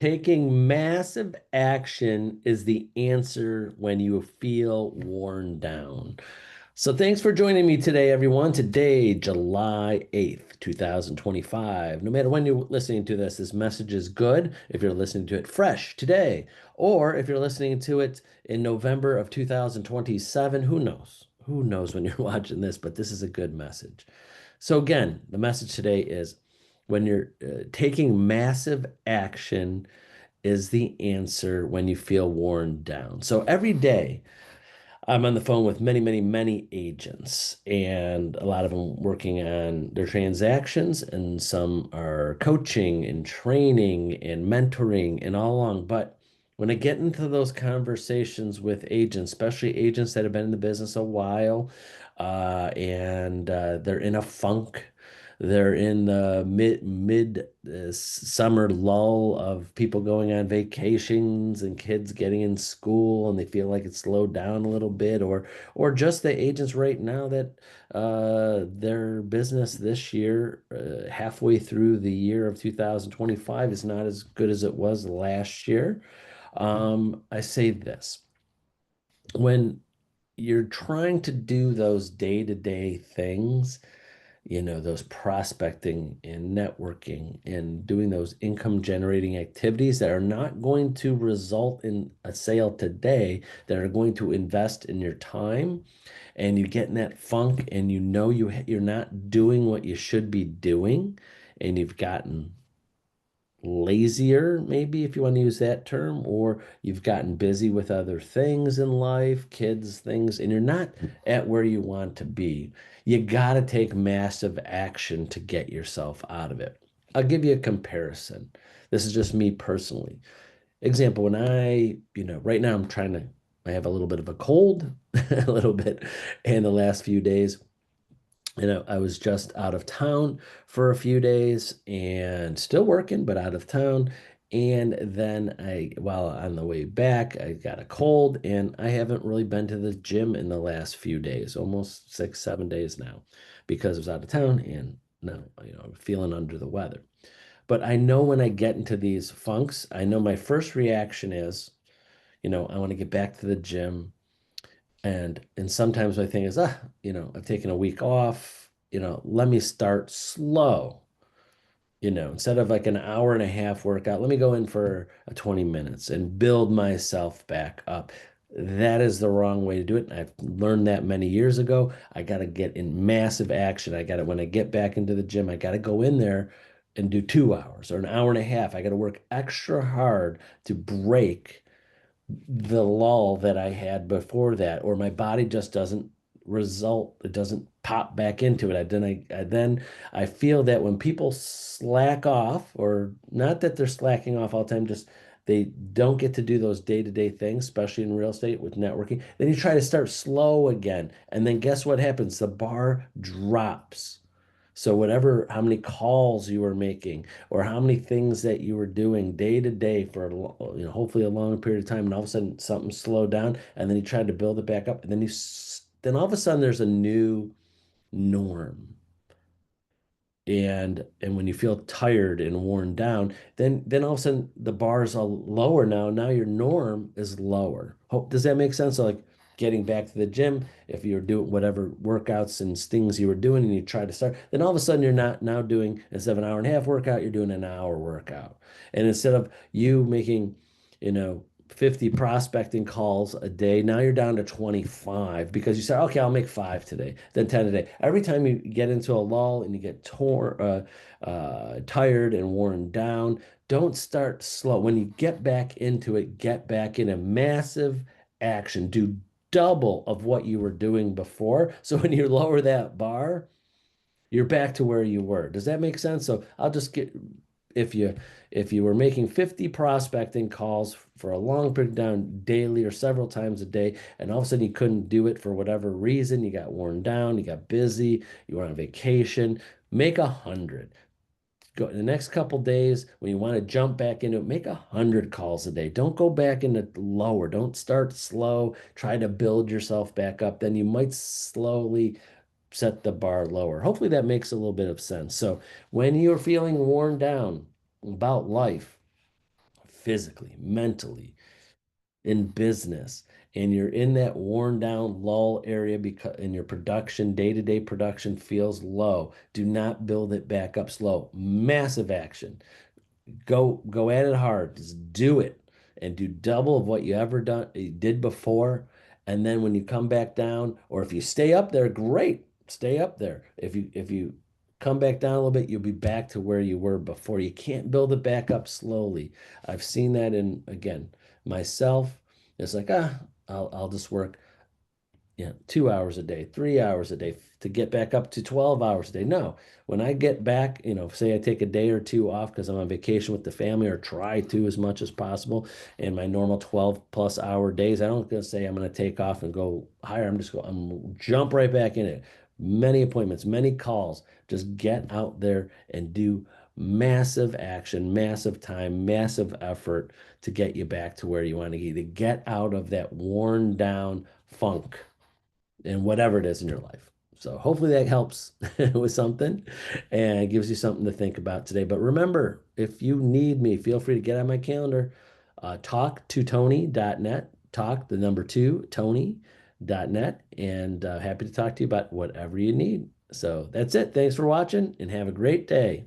Taking massive action is the answer when you feel worn down. So, thanks for joining me today, everyone. Today, July 8th, 2025. No matter when you're listening to this message is good if you're listening to it fresh today, or if you're listening to it in November of 2027. Who knows? Who knows when you're watching this, but this is a good message. So, again, the message today is when you're taking massive action is the answer when you feel worn down. So every day I'm on the phone with many, many, many agents, and a lot of them working on their transactions, and some are coaching and training and mentoring and all along. But when I get into those conversations with agents, especially agents that have been in the business a while, and they're in a funk, they're in the mid summer lull of people going on vacations and kids getting in school, and they feel like it's slowed down a little bit, or just the agents right now that their business this year, halfway through the year of 2025, is not as good as it was last year. I say this when you're trying to do those day-to-day things, those prospecting and networking and doing those income generating activities that are not going to result in a sale today, that are going to invest in your time, and you get in that funk and you're not doing what you should be doing, and you've gotten lazier, maybe if you want to use that term, or you've gotten busy with other things in life, kids, things, and you're not at where you want to be. You got to take massive action to get yourself out of it. I'll give you a comparison. This is just me personally. Example, when right now I have a little bit of a cold, a little bit in the last few days. I was just out of town for a few days and still working, but out of town. And then while on the way back, I got a cold, and I haven't really been to the gym in the last few days, almost 6, 7 days now, because I was out of town and now, I'm feeling under the weather. But I know when I get into these funks, I know my first reaction is, I want to get back to the gym. And sometimes my thing is, I've taken a week off, let me start slow. Instead of like an hour and a half workout, let me go in for a 20 minutes and build myself back up. That is the wrong way to do it. And I've learned that many years ago. I got to get in massive action. When I get back into the gym, I got to go in there and do 2 hours or an hour and a half. I got to work extra hard to break the lull that I had before that, or my body just doesn't it doesn't pop back into it. I feel that when people slack off, or not that they're slacking off all the time, just they don't get to do those day-to-day things, especially in real estate with networking. Then you try to start slow again, and then guess what happens? The bar drops. So how many calls you were making, or how many things that you were doing day to day for hopefully a long period of time, and all of a sudden something slowed down, and then you tried to build it back up, and then all of a sudden there's a new norm. And when you feel tired and worn down, then all of a sudden the bar's are lower now. Now your norm is lower. Does that make sense? So like getting back to the gym, if you're doing whatever workouts and things you were doing and you try to start, then all of a sudden you're not now doing, instead of an hour and a half workout, you're doing an hour workout. And instead of you making, you know, 50 prospecting calls a day, now you're down to 25 because you said, okay, I'll make five today, then 10 a day. Every time you get into a lull and you get tired and worn down, don't start slow. When you get back into it, get back in a massive action. Do double of what you were doing before. So when you lower that bar, you're back to where you were. Does that make sense? So I'll just get if you if you were making 50 prospecting calls for a long period down daily or several times a day, and all of a sudden you couldn't do it for whatever reason, you got worn down, you got busy, you were on vacation, make 100. Go in the next couple days when you want to jump back into it, make 100 calls a day. Don't go back into lower. Don't start slow. Try to build yourself back up. Then you might slowly set the bar lower. Hopefully that makes a little bit of sense. So when you're feeling worn down about life, physically, mentally, in business, and you're in that worn down lull area because and your production, day-to-day production feels low, do not build it back up slow. Massive action. Go at it hard. Just do it and do double of what you did before. And then when you come back down, or if you stay up there, great. Stay up there. If you come back down a little bit, you'll be back to where you were before. You can't build it back up slowly. I've seen that in again myself. It's like, I'll just work 2 hours a day, 3 hours a day to get back up to 12 hours a day. No, when I get back, say I take a day or two off because I'm on vacation with the family or try to as much as possible, and my normal 12 plus hour days, I don't gonna say I'm gonna take off and go higher. I'm jump right back in it. Many appointments, many calls. Just get out there and do massive action, massive time, massive effort to get you back to where you want to get, to get out of that worn down funk and whatever it is in your life. So hopefully that helps with something and gives you something to think about today. But remember, if you need me, feel free to get on my calendar, talk2tony.net, talk the number two, Tony.net, and happy to talk to you about whatever you need. So that's it. Thanks for watching and have a great day.